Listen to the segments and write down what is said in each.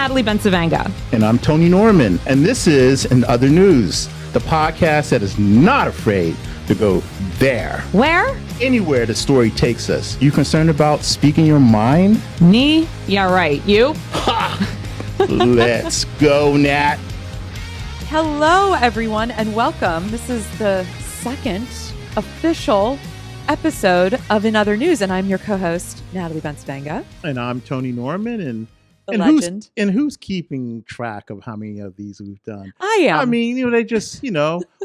Natalie Bencavanga. And I'm Tony Norman. And this is In Other News, the podcast that is not afraid to go there. Where? Anywhere the story takes us. You concerned about speaking your mind? Me? Yeah, right. You? Ha! Let's go, Nat. Hello, everyone, and welcome. This is the second official episode of In Other News, and I'm your co-host, Natalie Bencavanga. And I'm Tony Norman, and legend. Who's keeping track of how many of these we've done? I am. I mean, they just,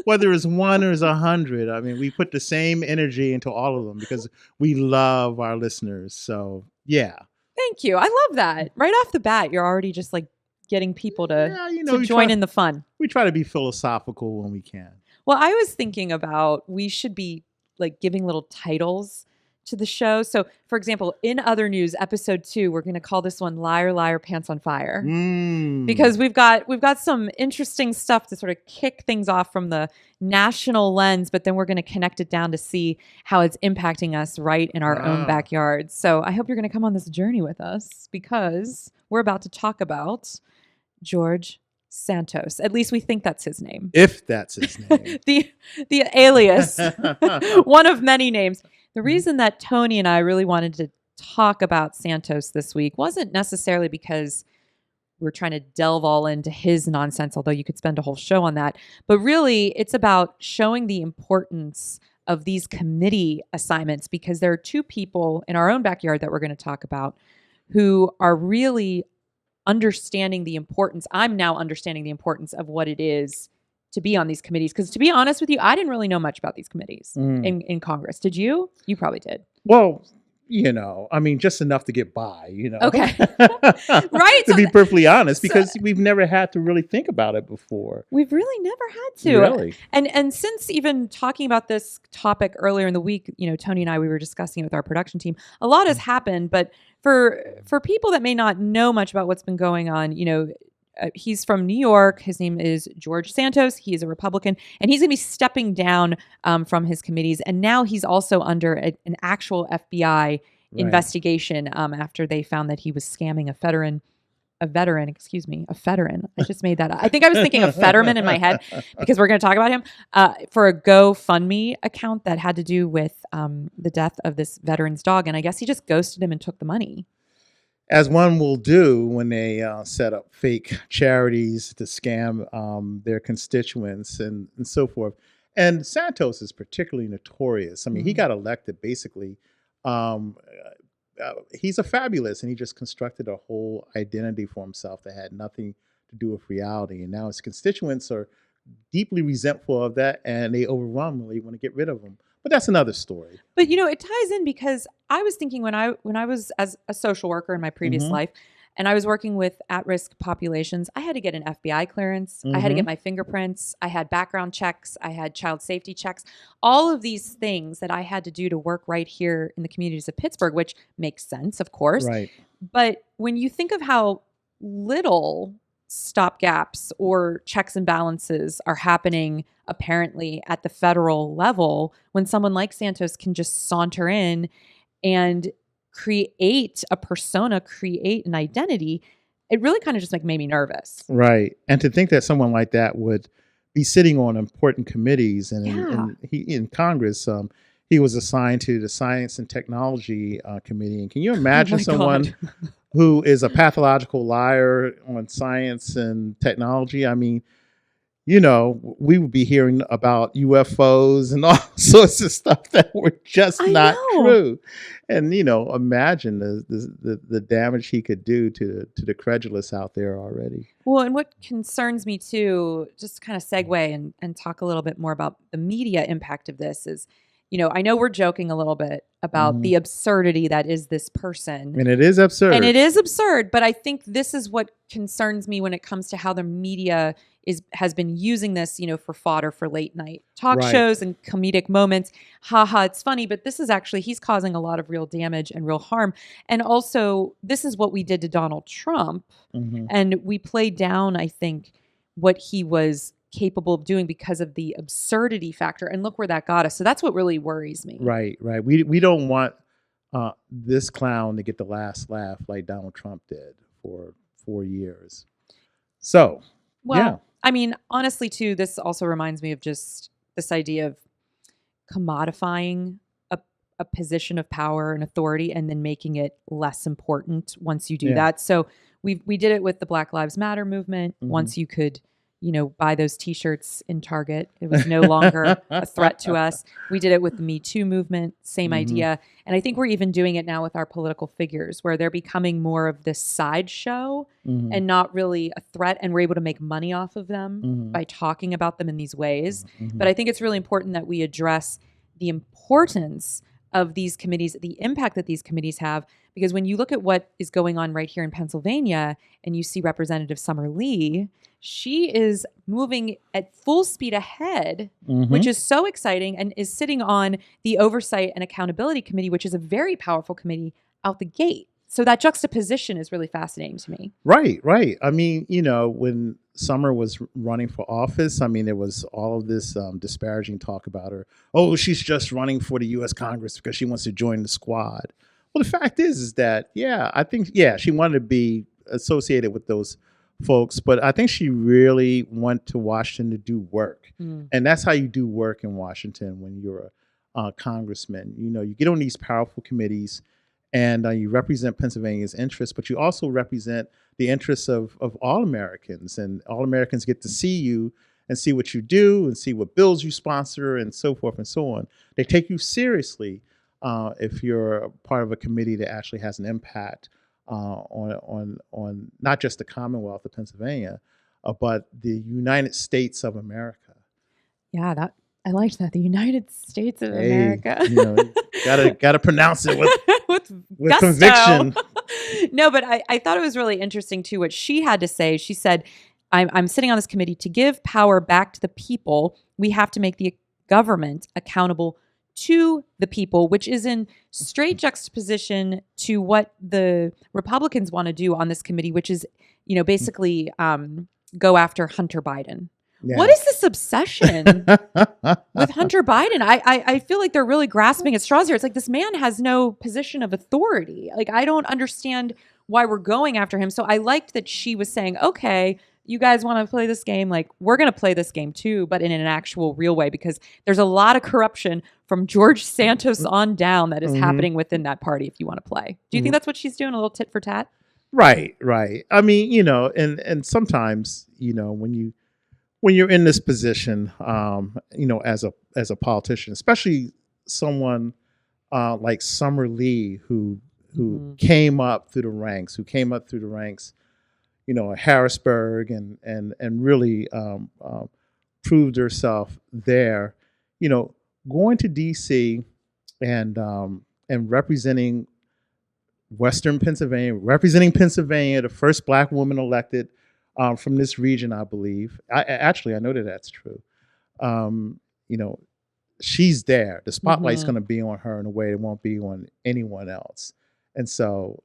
whether it's one or it's 100, I mean, we put the same energy into all of them because we love our listeners. So, yeah. Thank you. I love that. Right off the bat, you're already just like getting people to join in the fun. We try to be philosophical when we can. Well, I was thinking about we should be like giving little titles to the show. So, for example, In Other News, episode 2, we're going to call this one "Liar, Liar, Pants on Fire," because we've got some interesting stuff to sort of kick things off from the national lens, but then we're going to connect it down to see how it's impacting us right in our own backyards. So, I hope you're going to come on this journey with us because we're about to talk about George Santos. At least we think that's his name. If that's his name. the alias, one of many names. The reason that Tony and I really wanted to talk about Santos this week wasn't necessarily because we're trying to delve all into his nonsense, although you could spend a whole show on that. But really, it's about showing the importance of these committee assignments because there are two people in our own backyard that we're going to talk about who are really understanding the importance. I'm now understanding the importance of what it is to be on these committees. Because to be honest with you, I didn't really know much about these committees in Congress. Did you? You probably did. Well, just enough to get by, Okay. Right? To be perfectly honest, because we've never had to really think about it before. We've really never had to. Really? And since even talking about this topic earlier in the week, Tony and I, we were discussing it with our production team. A lot has happened, but for people that may not know much about what's been going on, he's from New York. His name is George Santos. He is a Republican, and he's going to be stepping down from his committees. And now he's also under an actual FBI investigation after they found that he was scamming a veteran. I just made that up. I think I was thinking of Fetterman in my head because we're going to talk about him for a GoFundMe account that had to do with the death of this veteran's dog. And I guess he just ghosted him and took the money. As one will do when they set up fake charities to scam their constituents and so forth. And Santos is particularly notorious. I mean, he got elected basically. He's a fabulous, and he just constructed a whole identity for himself that had nothing to do with reality. And now his constituents are deeply resentful of that, and they overwhelmingly want to get rid of him. But that's another story. But it ties in because I was thinking when I was as a social worker in my previous life, and I was working with at-risk populations, I had to get an FBI clearance. I had to get my fingerprints. I had background checks. I had child safety checks. All of these things that I had to do to work right here in the communities of Pittsburgh, which makes sense, of course. Right. But when you think of how little stopgaps or checks and balances are happening apparently at the federal level, when someone like Santos can just saunter in and create a persona, create an identity, it really kind of just made me nervous. Right. And to think that someone like that would be sitting on important committees and he in Congress, he was assigned to the Science and Technology Committee. And can you imagine someone who is a pathological liar on science and technology? I mean, we would be hearing about UFOs and all sorts of stuff that were just not true. And, imagine the damage he could do to the credulous out there already. Well, and what concerns me too, just to kind of segue and talk a little bit more about the media impact of this is, I know we're joking a little bit about the absurdity that is this person. And it is absurd. But I think this is what concerns me when it comes to how the media has been using this, for fodder for late night talk shows and comedic moments. It's funny, but this is actually, he's causing a lot of real damage and real harm. And also, this is what we did to Donald Trump. And we played down, I think, what he was capable of doing because of the absurdity factor. And look where that got us. So that's what really worries me. Right. We don't want this clown to get the last laugh like Donald Trump did for 4 years. So, Well, yeah. I mean, honestly, too, this also reminds me of just this idea of commodifying a position of power and authority and then making it less important once you do Yeah. that. So we did it with the Black Lives Matter movement. Mhm. Once you could, buy those T-shirts in Target, it was no longer a threat to us. We did it with the Me Too movement, same Mhm. idea. And I think we're even doing it now with our political figures, where they're becoming more of this sideshow Mhm. and not really a threat, and we're able to make money off of them Mhm. by talking about them in these ways. Mhm. But I think it's really important that we address the importance of these committees, the impact that these committees have, because when you look at what is going on right here in Pennsylvania and you see Representative Summer Lee, she is moving at full speed ahead, Mhm. which is so exciting, and is sitting on the Oversight and Accountability Committee, which is a very powerful committee out the gate. So that juxtaposition is really fascinating to me. Right, right. I mean, when Summer was running for office, I mean, there was all of this disparaging talk about her. Oh, she's just running for the U.S. Congress because she wants to join the squad. Well, the fact is that, I think, she wanted to be associated with those folks, but I think she really went to Washington to do work. And that's how you do work in Washington when you're a congressman. You get on these powerful committees, and you represent Pennsylvania's interests, but you also represent the interests of all Americans, and all Americans get to see you and see what you do and see what bills you sponsor and so forth and so on. They take you seriously if you're part of a committee that actually has an impact on not just the Commonwealth of Pennsylvania, but the United States of America. Yeah, I liked that. The United States of Hey, America. gotta pronounce it with gusto. conviction. No, but I thought it was really interesting too what she had to say. She said, I'm sitting on this committee to give power back to the people. We have to make the government accountable to the people, which is in straight juxtaposition to what the Republicans want to do on this committee, which is, basically go after Hunter Biden. Yeah. What is this obsession with Hunter Biden? I feel like they're really grasping at straws here. It's like this man has no position of authority. Like, I don't understand why we're going after him. So I liked that she was saying, okay, you guys want to play this game? Like, we're going to play this game too, but in an actual real way, because there's a lot of corruption from George Santos on down that is happening within that party if you want to play. Do you think that's what she's doing? A little tit for tat? Right. I mean, and sometimes, when you're in this position, as a politician, especially someone like Summer Lee, who came up through the ranks, at Harrisburg and really proved herself there, going to DC and representing Western Pennsylvania, the first Black woman elected from this region, I believe. I know that's true. She's there. The spotlight's going to be on her in a way it won't be on anyone else. And so,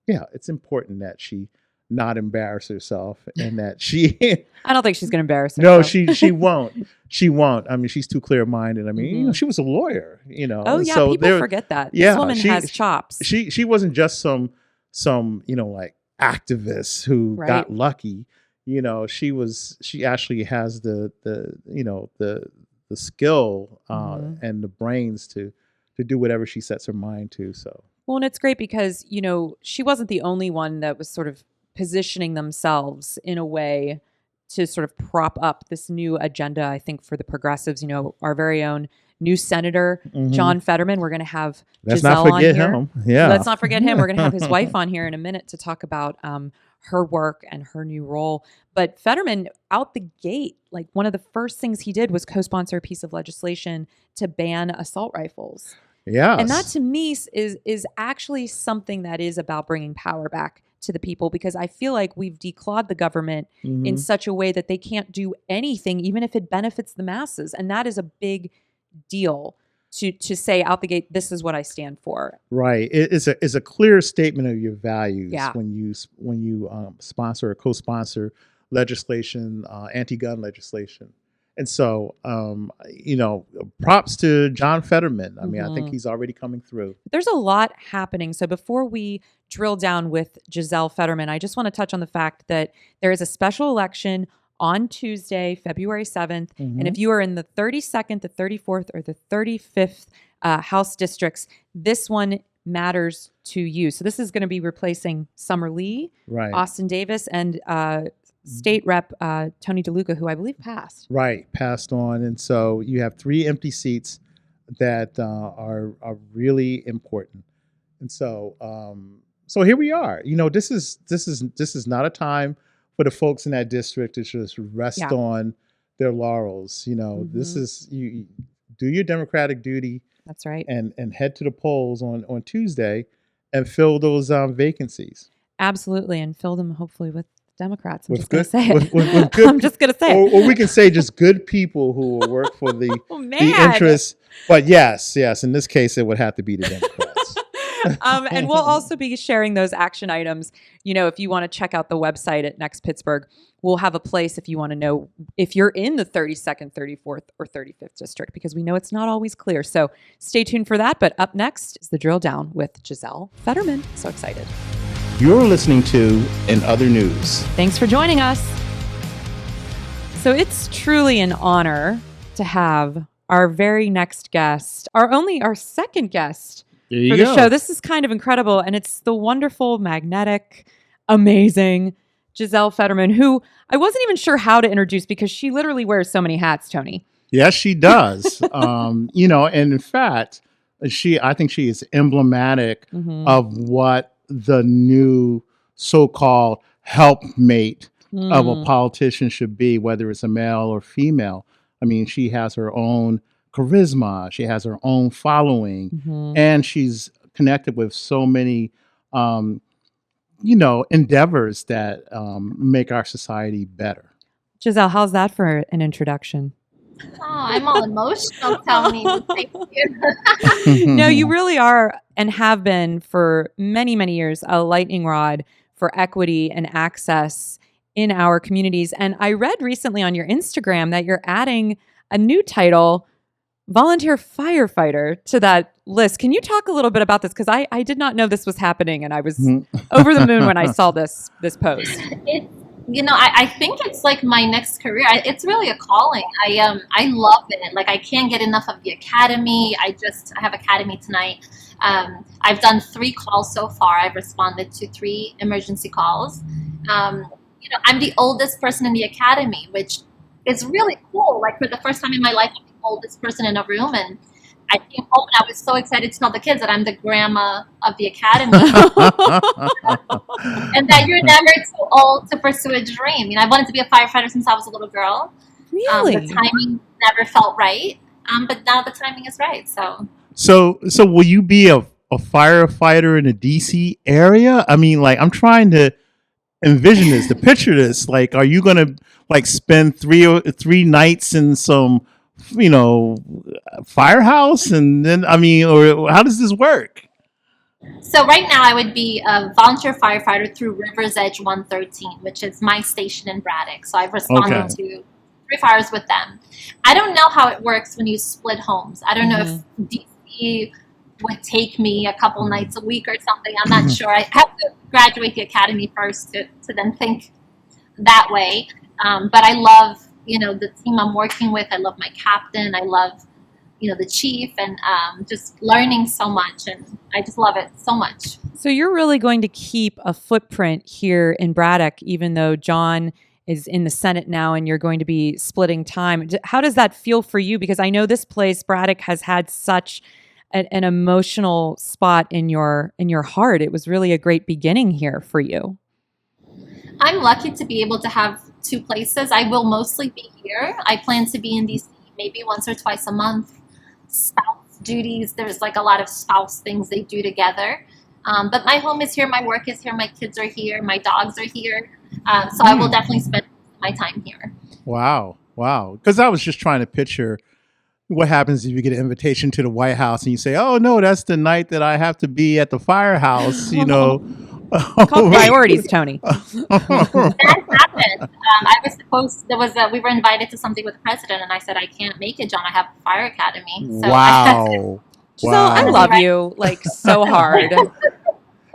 it's important that she not embarrass herself, and that she I don't think she's going to embarrass no, herself. she won't. She won't. I mean, she's too clear-minded. I mean, she was a lawyer, Oh yeah, so people forget that. This woman has chops. She wasn't just some like activist who got lucky. She actually has the skill and the brains to do whatever she sets her mind to. So well, and it's great because she wasn't the only one that was sort of positioning themselves in a way to sort of prop up this new agenda, I think, for the progressives. Our very own new Senator John Fetterman. We're going to have Giselle on here. Him. Yeah. Let's not forget him. We're going to have his wife on here in a minute to talk about her work and her new role. But Fetterman, out the gate, like one of the first things he did was co-sponsor a piece of legislation to ban assault rifles. Yeah. And that to me is actually something that is about bringing power back to the people, because I feel like we've declawed the government in such a way that they can't do anything, even if it benefits the masses. And that is a big deal to say out the gate, this is what I stand for. Right. It's a clear statement of your values when you sponsor or co-sponsor legislation, anti-gun legislation. And so, props to John Fetterman. I mean, I think Mhm. he's already coming through. There's a lot happening. So before we drill down with Giselle Fetterman, I just want to touch on the fact that there is a special election on Tuesday, February 7th. And Hmm. if you are in the 32nd, the 34th, or the 35th House districts, this one matters to you. So this is going to be replacing Summer Lee, Right. Austin Davis, and State Rep Tony DeLuca, who I believe passed. Right. Passed on. And so you have 3 empty seats that are really important. And so, so here we are. This is not a time for the folks in that district to just rest Yeah. on their laurels. This Mhm. is you do your democratic duty That's right. and head to the polls on Tuesday and fill those vacancies Absolutely. And fill them hopefully with Democrats. I'm with just going good to say it. with good I'm just going to say it. or we can say just good people who will work for the Oh, the man. interests. But yes, in this case, it would have to be the Democrats. And we'll also be sharing those action items. If you want to check out the website at NEXTpittsburgh, we'll have a place if you want to know if you're in the 32nd, 34th, or 35th district, because we know it's not always clear. So stay tuned for that. But up next is the drill down with Giselle Fetterman. So excited. You're listening to In Other News. Thanks for joining us. So it's truly an honor to have our very next guest, our second guest There you for the go. show. This is kind of incredible. And it's the wonderful, magnetic, amazing Giselle Fetterman, who I wasn't even sure how to introduce because she literally wears so many hats, Tony. Yes, she does. And in fact, I think she is emblematic Mhm. of what the new so-called helpmate of a Mm. politician should be, whether it's a male or female. I mean, she has her own charisma, she has her own following, Mhm. and she's connected with so many, endeavors that make our society better. Giselle, how's that for an introduction? Oh, I'm all emotional, Tony. Thank you. No, you really are and have been for many, many years a lightning rod for equity and access in our communities. And I read recently on your Instagram that you're adding a new title, volunteer firefighter, to that list. Can you talk a little bit about this? Because I did not know this was happening, and I was over the moon when I saw this post. I think it's like my next career. It's really a calling. I love it. Like, I can't get enough of the academy. I have academy tonight. I've done 3 calls so far. I've responded to 3 emergency calls. I'm the oldest person in the academy, which is really cool. Like, for the first time in my life, I'm the oldest person in a room, and I came home and I was so excited to tell the kids that I'm the grandma of the academy. And that you're never too old to pursue a dream. I wanted to be a firefighter since I was a little girl. Really? The timing never felt right, but now the timing is right. So will you be a firefighter in the DC area? I mean, like, I'm trying to envision this, to picture this. Like, are you gonna spend 3 nights in some firehouse, and then or how does this work? So right now I would be a volunteer firefighter through River's Edge 113, which is my station in Braddock. So I've responded to 3 fires with them. I don't know how it works when you split homes. I don't know if DC would take me a couple nights a week or something. I'm not sure. I have to graduate the academy first to then think that way. But I love, the team I'm working with. I love my captain. I love, the chief, and just learning so much. And I just love it so much. So you're really going to keep a footprint here in Braddock, even though John is in the Senate now and you're going to be splitting time. How does that feel for you? Because I know this place, Braddock, has had such an emotional spot in your heart. It was really a great beginning here for you. I'm lucky to be able to have 2 places. I will mostly be here. I plan to be in DC maybe once or twice a month. Spouse duties, there's like a lot of spouse things they do together. But my home is here, my work is here, my kids are here, my dogs are here. So I will definitely spend my time here. Wow. Because I was just trying to picture what happens if you get an invitation to the White House and you say, oh, no, that's the night that I have to be at the firehouse, It's called priorities, Tony. That happened. We were invited to something with the president, and I said, I can't make it, John. I have a fire academy. So Wow. Giselle, I love you like so hard.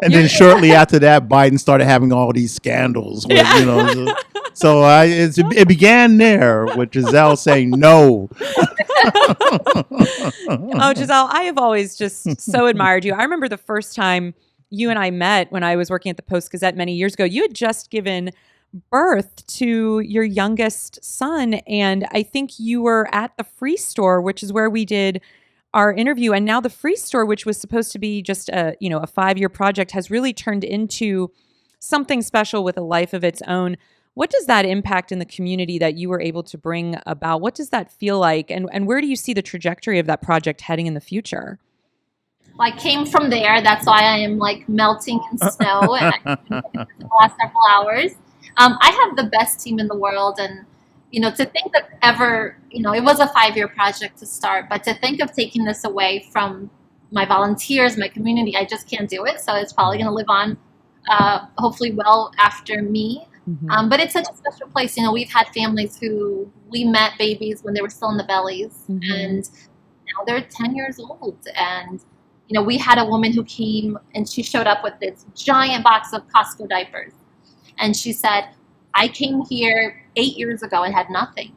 And then shortly after that, Biden started having all these scandals. With, so it began there with Giselle saying no. Oh, Giselle, I have always just so admired you. I remember the first time you and I met when I was working at the Post-Gazette many years ago. You had just given birth to your youngest son, and I think you were at the Free Store, which is where we did our interview. And now the Free Store, which was supposed to be just a 5-year project, has really turned into something special with a life of its own. What does that impact in the community that you were able to bring about? What does that feel like? And where do you see the trajectory of that project heading in the future? I came from there. That's why I am like melting in snow and I the last several hours. I have the best team in the world, and to think that it was a 5-year project to start, but to think of taking this away from my volunteers, my community, I just can't do it. So it's probably going to live on, hopefully well after me. Mm-hmm. But it's such a special place. We've had families who we met babies when they were still in the bellies, mm-hmm. and now they're 10 years old. And we had a woman who came and she showed up with this giant box of Costco diapers. And she said, I came here 8 years ago and had nothing.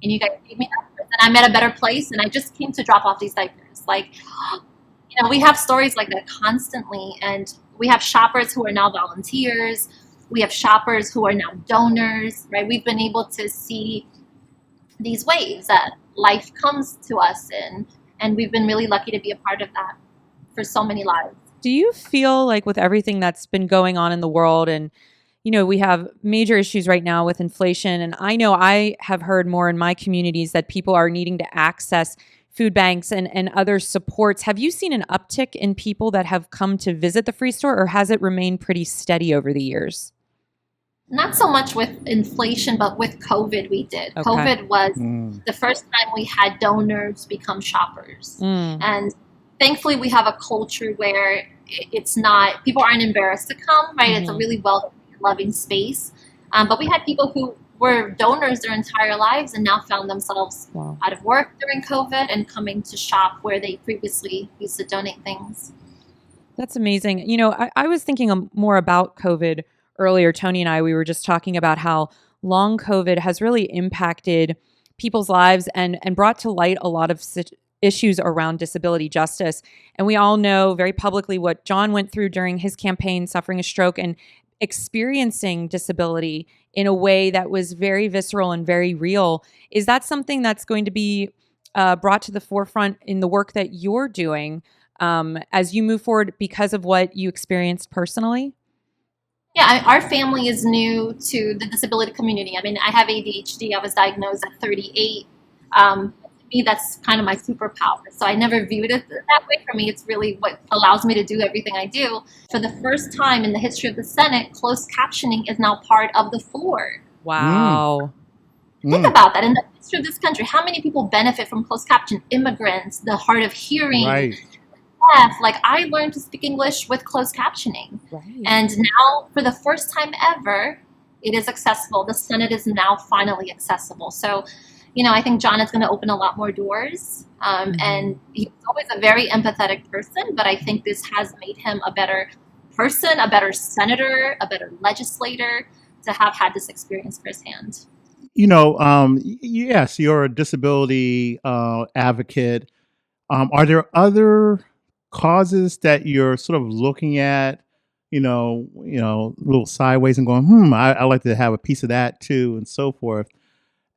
And you guys gave me diapers. And I'm at a better place. And I just came to drop off these diapers. We have stories like that constantly. And we have shoppers who are now volunteers. We have shoppers who are now donors, right? We've been able to see these ways that life comes to us in. And we've been really lucky to be a part of that for so many lives. Do you feel like with everything that's been going on in the world, and we have major issues right now with inflation, and I know I have heard more in my communities that people are needing to access food banks and other supports. Have you seen an uptick in people that have come to visit the Free Store, or has it remained pretty steady over the years? Not so much with inflation, but with COVID we did. Okay. COVID was the first time we had donors become shoppers. And thankfully we have a culture where it's not, people aren't embarrassed to come, right? Mm-hmm. It's a really loving space. But we had people who were donors their entire lives and now found themselves out of work during COVID and coming to shop where they previously used to donate things. That's amazing. I was thinking more about COVID earlier. Tony and we were just talking about how long COVID has really impacted people's lives and brought to light a lot of issues around disability justice. And we all know very publicly what John went through during his campaign, suffering a stroke and experiencing disability in a way that was very visceral and very real. Is that something that's going to be brought to the forefront in the work that you're doing as you move forward because of what you experienced personally? Yeah, our family is new to the disability community. I mean, I have ADHD. I was diagnosed at 38. To me, that's kind of my superpower. So I never viewed it that way. For me, it's really what allows me to do everything I do. For the first time in the history of the Senate, closed captioning is now part of the floor. Wow. Think about that. In the history of this country, how many people benefit from closed caption? Immigrants, the hard of hearing. Right. Like I learned to speak English with closed captioning. Right. And now for the first time ever, it is accessible. The Senate is now finally accessible. So, I think John is going to open a lot more doors. And he's always a very empathetic person, but I think this has made him a better person, a better senator, a better legislator to have had this experience firsthand. Yes, you're a disability advocate. Are there other causes that you're sort of looking at, a little sideways and going, I like to have a piece of that too, and so forth.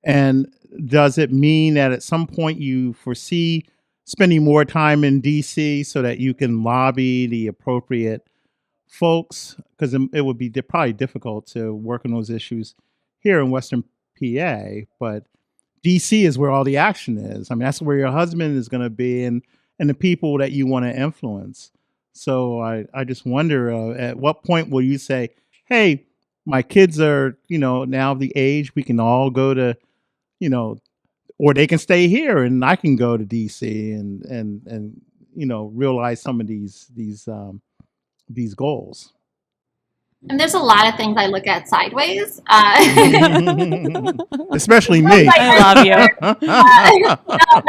And does it mean that at some point you foresee spending more time in DC so that you can lobby the appropriate folks? Because it would be probably difficult to work on those issues here in Western PA, but DC is where all the action is. I mean, that's where your husband is going to be and the people that you want to influence. So I just wonder, at what point will you say, hey, my kids are, now the age we can all go to, or they can stay here and I can go to DC and realize some of these goals. And there's a lot of things I look at sideways. Especially me. I love you. No,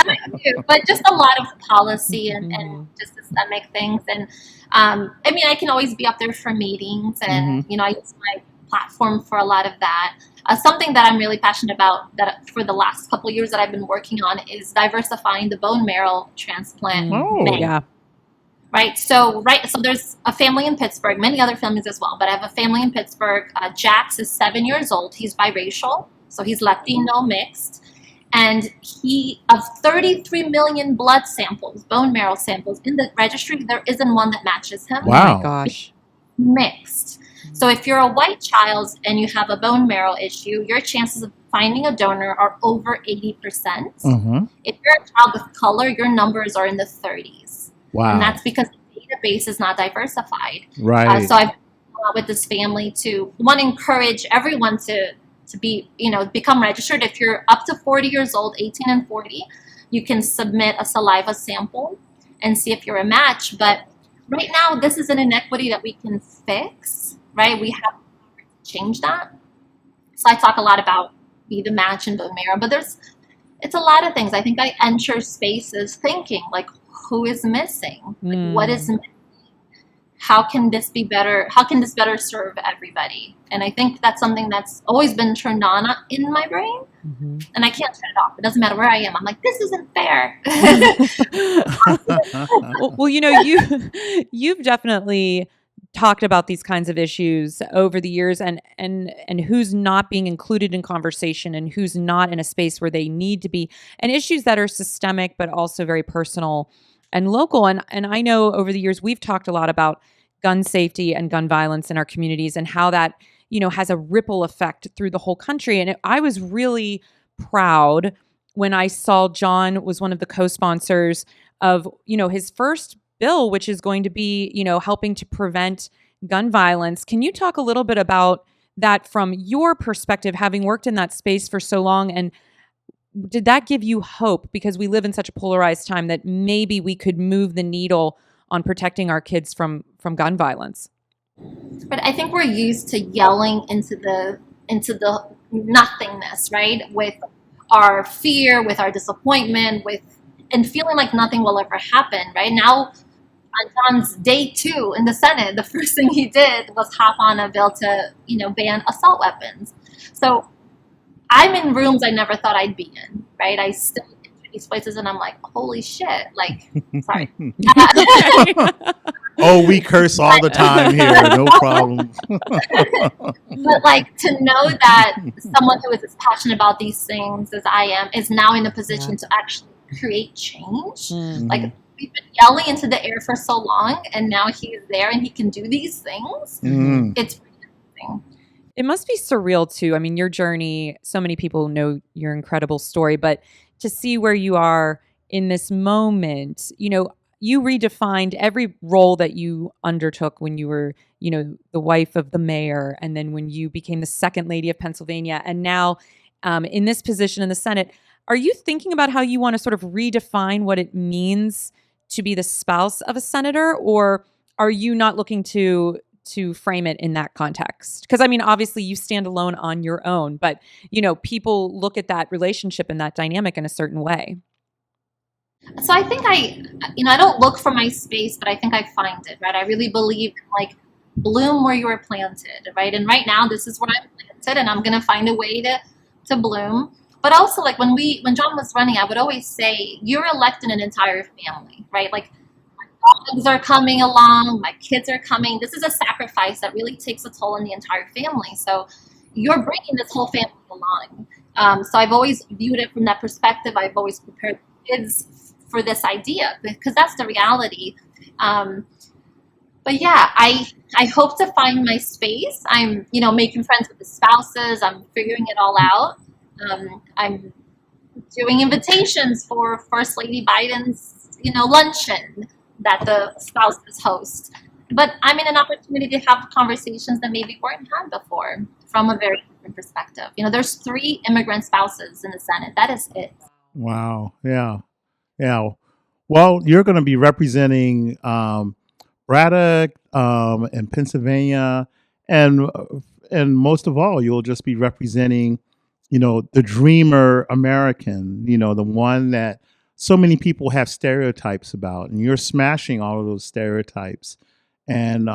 not you, but just a lot of policy and just systemic things. And I mean, I can always be up there for meetings, and I use my platform for a lot of that. Something that I'm really passionate about that for the last couple of years that I've been working on is diversifying the bone marrow transplant bank. Yeah. Right. So there's a family in Pittsburgh, many other families as well, but I have a family in Pittsburgh. Jax is 7 years old. He's biracial, so he's Latino mixed. And of 33 million blood samples, bone marrow samples in the registry, there isn't one that matches him. Wow. Oh my gosh. Mixed. So if you're a white child and you have a bone marrow issue, your chances of finding a donor are over 80%. If you're a child with color, your numbers are in the 30s. Wow. And that's because the database is not diversified. Right. So I've worked with this family to encourage everyone to be, become registered. If you're up to 40 years old, 18 and 40, you can submit a saliva sample and see if you're a match. But right now, this is an inequity that we can fix, right? We have to change that. So I talk a lot about be the match in bone marrow, but it's a lot of things. I think I enter spaces thinking like, who is missing? Like, what is missing? How can this be better? How can this better serve everybody? And I think that's something that's always been turned on in my brain, and I can't turn it off. It doesn't matter where I am. I'm like, this isn't fair. Well, you've definitely talked about these kinds of issues over the years, and who's not being included in conversation and who's not in a space where they need to be, and issues that are systemic but also very personal and local. And I know over the years we've talked a lot about gun safety and gun violence in our communities and how that, has a ripple effect through the whole country. And I was really proud when I saw John was one of the co-sponsors of, his first bill, which is going to be, helping to prevent gun violence. Can you talk a little bit about that from your perspective, having worked in that space for so long? And did that give you hope? Because we live in such a polarized time that maybe we could move the needle on protecting our kids from gun violence. But I think we're used to yelling into the nothingness, right? With our fear, with our disappointment, and feeling like nothing will ever happen, right? Now, on John's day 2 in the Senate, the first thing he did was hop on a bill to, ban assault weapons. So I'm in rooms I never thought I'd be in, right? I still enter these places and I'm like, holy shit, like, sorry. Oh, we curse all the time here, no problem. But like to know that someone who is as passionate about these things as I am is now in a position to actually create change. Like we've been yelling into the air for so long, and now he's there and he can do these things. It's really amazing. It must be surreal too. I mean, your journey, so many people know your incredible story, but to see where you are in this moment, you redefined every role that you undertook when you were, the wife of the mayor, and then when you became the second lady of Pennsylvania, and now in this position in the Senate. Are you thinking about how you want to sort of redefine what it means to be the spouse of a senator, or are you not looking to frame it in that context? Because I mean, obviously you stand alone on your own, but people look at that relationship and that dynamic in a certain way. So I think I don't look for my space, but I think I find it, right? I really believe in like bloom where you are planted, right? And right now this is where I'm planted, and I'm going to find a way to bloom. But also like when John was running, I would always say, you're electing an entire family, right? Like my dogs are coming along, my kids are coming. This is a sacrifice that really takes a toll on the entire family. So you're bringing this whole family along. So I've always viewed it from that perspective. I've always prepared kids for this idea because that's the reality. But yeah, I hope to find my space. I'm, making friends with the spouses. I'm figuring it all out. I'm doing invitations for First Lady Biden's, luncheon that the spouses host. But I'm in an opportunity to have conversations that maybe weren't had before from a very different perspective. There's 3 immigrant spouses in the Senate. That is it. Wow. Yeah. Yeah. Well, you're going to be representing Braddock in Pennsylvania and and most of all, you'll just be representing, the dreamer American, the one that so many people have stereotypes about, and you're smashing all of those stereotypes, and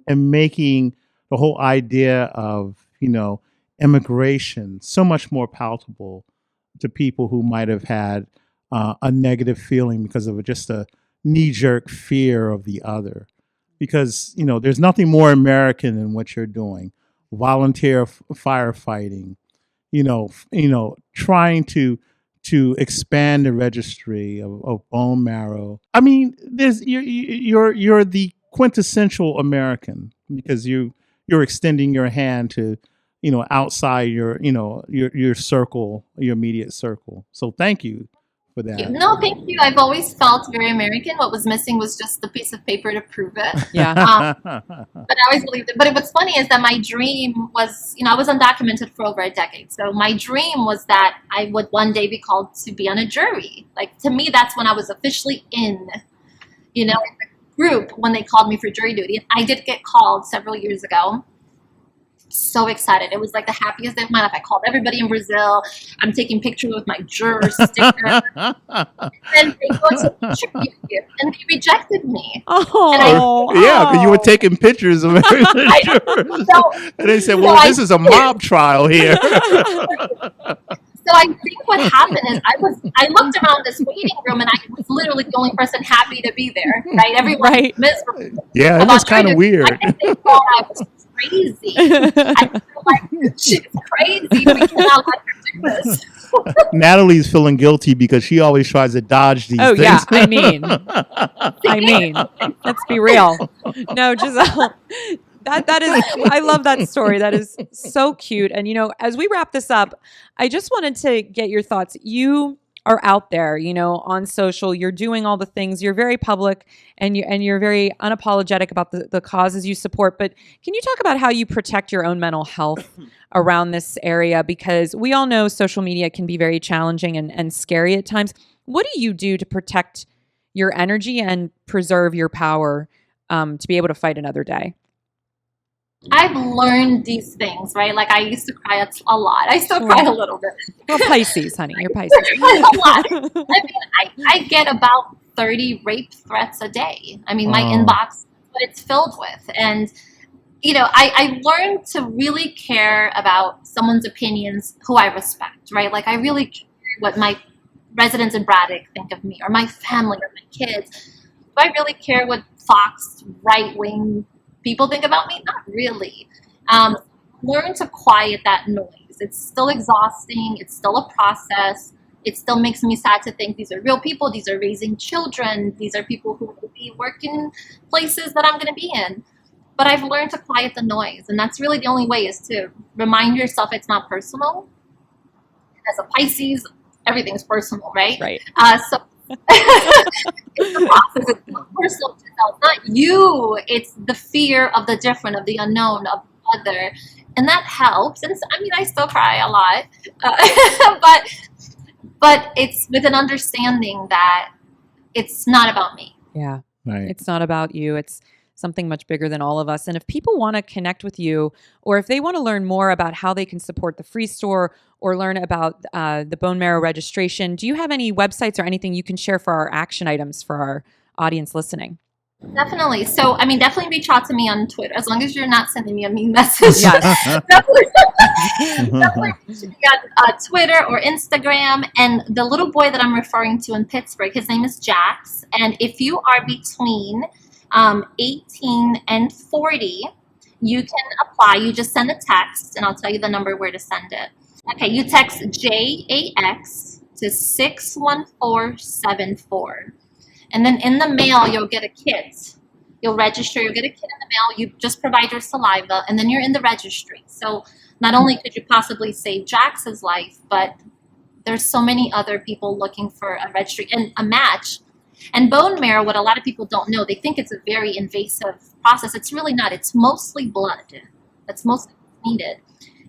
making the whole idea of immigration so much more palatable to people who might have had a negative feeling because of just a knee-jerk fear of the other. Because there's nothing more American than what you're doing, volunteer firefighting, trying to expand the registry of bone marrow. I mean, you're the quintessential American because you're extending your hand to outside your circle, your immediate circle. So thank you for that. No, thank you. I've always felt very American. What was missing was just the piece of paper to prove it. Yeah. But I always believed it. But what's funny is that my dream was, I was undocumented for over a decade. So my dream was that I would one day be called to be on a jury. Like, to me, that's when I was officially in the group, when they called me for jury duty. And I did get called several years ago. So excited. It was like the happiest day of my life. I called everybody in Brazil. I'm taking pictures with my juror sticker. And they go to interview, and they rejected me. Because you were taking pictures of everything. And they said, well, this is a mob trial here. So I think what happened is I looked around this waiting room, and I was literally the only person happy to be there, right? Everyone was miserable. Yeah, it was kind of weird. I think they thought I was crazy. I feel like she's crazy. We cannot let her do this. Natalie's feeling guilty because she always tries to dodge these things. Yeah, I mean, let's be real. No, Giselle, that is, I love that story. That is so cute. And, as we wrap this up, I just wanted to get your thoughts. You are out there, on social, you're doing all the things, you're very public, and you're very unapologetic about the causes you support. But can you talk about how you protect your own mental health around this area? Because we all know social media can be very challenging and scary at times. What do you do to protect your energy and preserve your power to be able to fight another day? I've learned these things, right? Like, I used to cry a lot. I still cry a little bit. You're Pisces, honey. You're Pisces. A lot. I mean, I get about 30 rape threats a day. I mean, my inbox, what it's filled with. And, I learned to really care about someone's opinions who I respect, right? Like, I really care what my residents in Braddock think of me, or my family, or my kids. Do I really care what Fox right-wing people think about me? Not really. Learn to quiet that noise. It's still exhausting. It's still a process. It still makes me sad to think these are real people. These are raising children. These are people who will be working places that I'm going to be in. But I've learned to quiet the noise. And that's really the only way, is to remind yourself it's not personal. As a Pisces, everything's personal, right? Right. So it's the process. It's not personal to yourself. It's not you. It's the fear of the different, of the unknown, of the other. And that helps. And I mean, I still cry a lot. But it's with an understanding that it's not about me. Yeah. Right. It's not about you. It's something much bigger than all of us. And if people want to connect with you, or if they want to learn more about how they can support the Free Store or learn about the bone marrow registration, do you have any websites or anything you can share for our action items for our audience listening? Definitely. So, I mean, definitely reach out to me on Twitter, as long as you're not sending me a mean message. Yes. Definitely reach me on Twitter or Instagram. And the little boy that I'm referring to in Pittsburgh, his name is Jax. And if you are between 18 and 40, you can apply. You just send a text, and I'll tell you the number where to send it. Okay, you text JAX to 61474. And then in the mail, you'll get a kit. You'll register, you'll get a kit in the mail. You just provide your saliva, and then you're in the registry. So not only could you possibly save Jax's life, but there's so many other people looking for a registry and a match. And bone marrow, what a lot of people don't know, they think it's a very invasive process. It's really not. It's mostly blood. That's mostly needed.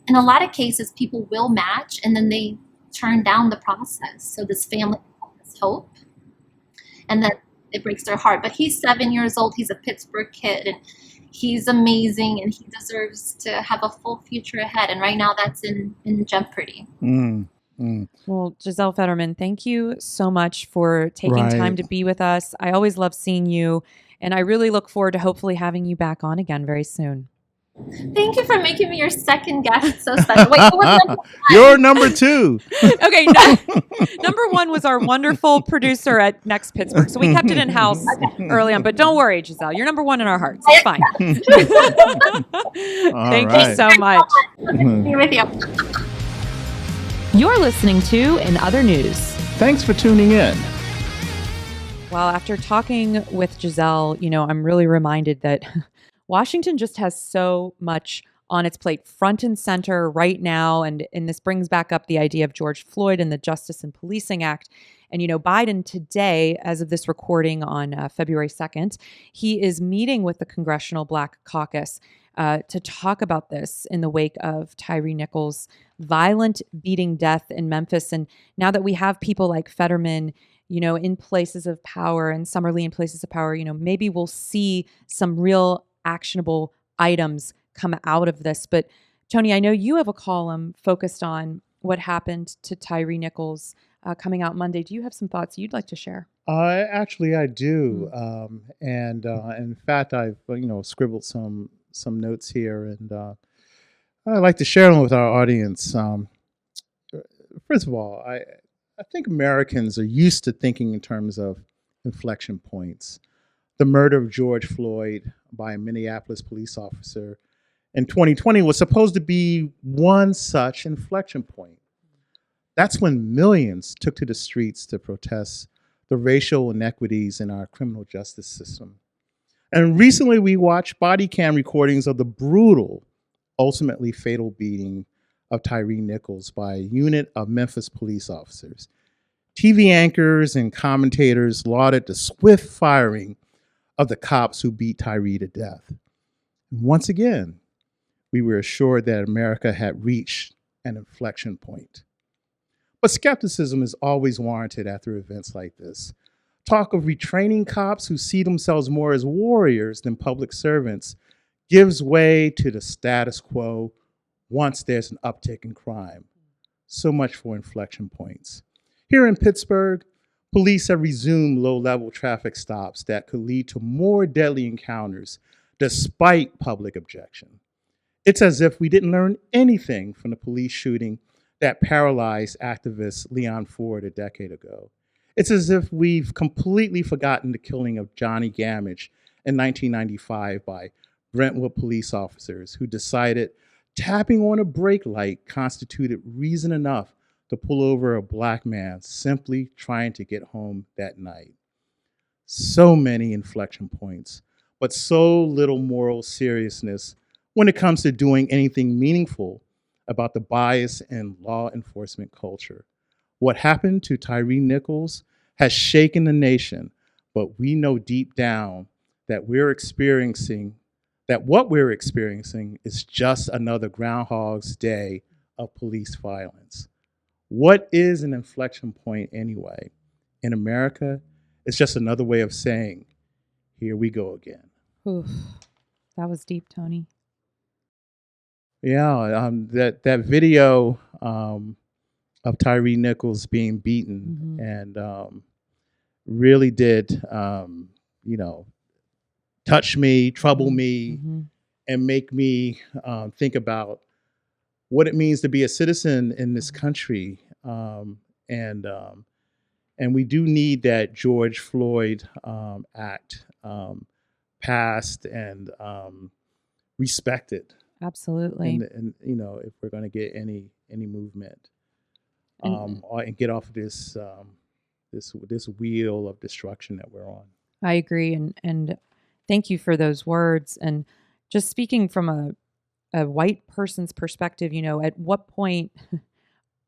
In a lot of cases, people will match, and then they turn down the process. So this family has hope, and then it breaks their heart. But he's 7 years old. He's a Pittsburgh kid, and He's amazing, and he deserves to have a full future ahead. And right now, that's in jeopardy. Well, Giselle Fetterman, thank you so much for taking Right. time to be with us. I always love seeing you, and I really look forward to hopefully having you back on again very soon. Thank you for making me your second guest. It's so special. Wait, what was number one? You're number 2. Okay, number 1 was our wonderful producer at Next Pittsburgh. So we kept it in house early on. But don't worry, Giselle, you're number 1 in our hearts. It's fine. Thank you so much. Be with you. You're listening to In Other News. Thanks for tuning in. Well, after talking with Giselle, I'm really reminded that Washington just has so much on its plate front and center right now. And this brings back up the idea of George Floyd and the Justice and Policing Act. And, Biden today, as of this recording on February 2nd, he is meeting with the Congressional Black Caucus to talk about this in the wake of Tyre Nichols' violent beating death in Memphis. And now that we have people like Fetterman, in places of power, and Summerlee in places of power, maybe we'll see some real actionable items come out of this. But Tony, I know you have a column focused on what happened to Tyre Nichols coming out Monday. Do you have some thoughts you'd like to share? Actually, I do. And in fact, I've scribbled some notes here, and I'd like to share them with our audience. First of all, I think Americans are used to thinking in terms of inflection points. The murder of George Floyd by a Minneapolis police officer in 2020 was supposed to be one such inflection point. That's when millions took to the streets to protest the racial inequities in our criminal justice system. And recently we watched body cam recordings of the brutal, ultimately fatal beating of Tyre Nichols by a unit of Memphis police officers. TV anchors and commentators lauded the swift firing of the cops who beat Tyre to death. And once again, we were assured that America had reached an inflection point. But skepticism is always warranted after events like this. Talk of retraining cops who see themselves more as warriors than public servants gives way to the status quo once there's an uptick in crime. So much for inflection points. Here in Pittsburgh, police have resumed low-level traffic stops that could lead to more deadly encounters despite public objection. It's as if we didn't learn anything from the police shooting that paralyzed activist Leon Ford a decade ago. It's as if we've completely forgotten the killing of Johnny Gamage in 1995 by Brentwood police officers who decided tapping on a brake light constituted reason enough to pull over a black man simply trying to get home that night. So many inflection points, but so little moral seriousness when it comes to doing anything meaningful about the bias in law enforcement culture. What happened to Tyre Nichols has shaken the nation, but we know deep down that what we're experiencing is just another Groundhog's Day of police violence. What is an inflection point anyway? In America, it's just another way of saying, here we go again. Oof, that was deep, Tony. Yeah, that video of Tyre Nichols being beaten and really did, touch me, trouble me, and make me think about what it means to be a citizen in this country. And we do need that George Floyd Act passed and respected. Absolutely. And if we're going to get any movement and get off of this wheel of destruction that we're on. I agree, and thank you for those words. And just speaking from a white person's perspective, at what point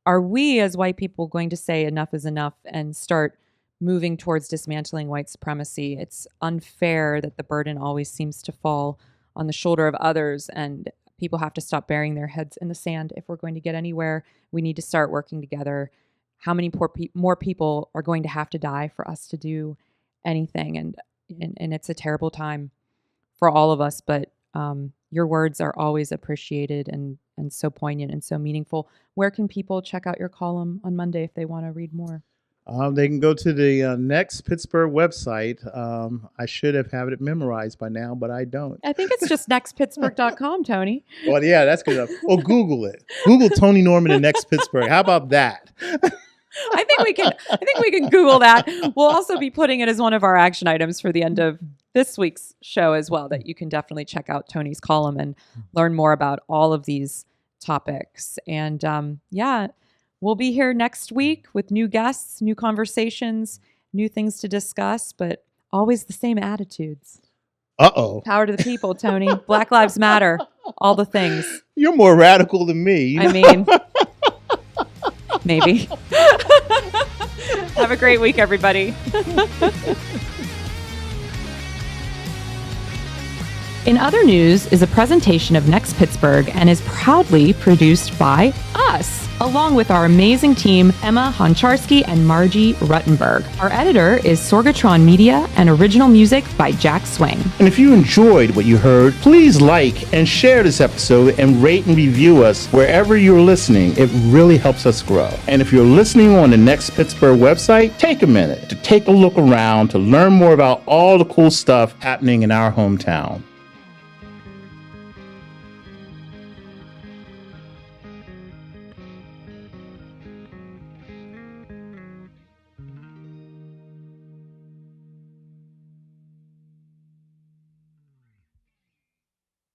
are we as white people going to say enough is enough and start moving towards dismantling white supremacy? It's unfair that the burden always seems to fall on the shoulder of others, and people have to stop burying their heads in the sand. If we're going to get anywhere, we need to start working together. How many more people are going to have to die for us to do anything? And it's a terrible time for all of us, but your words are always appreciated and so poignant and so meaningful. Where can people check out your column on Monday if they want to read more? They can go to the Next Pittsburgh website. I should have had it memorized by now, but I don't. I think it's just nextpittsburgh.com, Tony. Well, yeah, that's good enough. Or Google it. Google Tony Norman and Next Pittsburgh. How about that? I think we can Google that. We'll also be putting it as one of our action items for the end of this week's show as well, that you can definitely check out Tony's column and learn more about all of these topics. And we'll be here next week with new guests, new conversations, new things to discuss, but always the same attitudes. Uh-oh. Power to the people, Tony. Black Lives Matter. All the things. You're more radical than me. I mean, maybe. Have a great week, everybody. In Other News is a presentation of Next Pittsburgh and is proudly produced by us, along with our amazing team, Emma Honcharski and Margie Ruttenberg. Our editor is Sorgatron Media and original music by Jack Swing. And if you enjoyed what you heard, please like and share this episode and rate and review us wherever you're listening. It really helps us grow. And if you're listening on the Next Pittsburgh website, take a minute to take a look around to learn more about all the cool stuff happening in our hometown.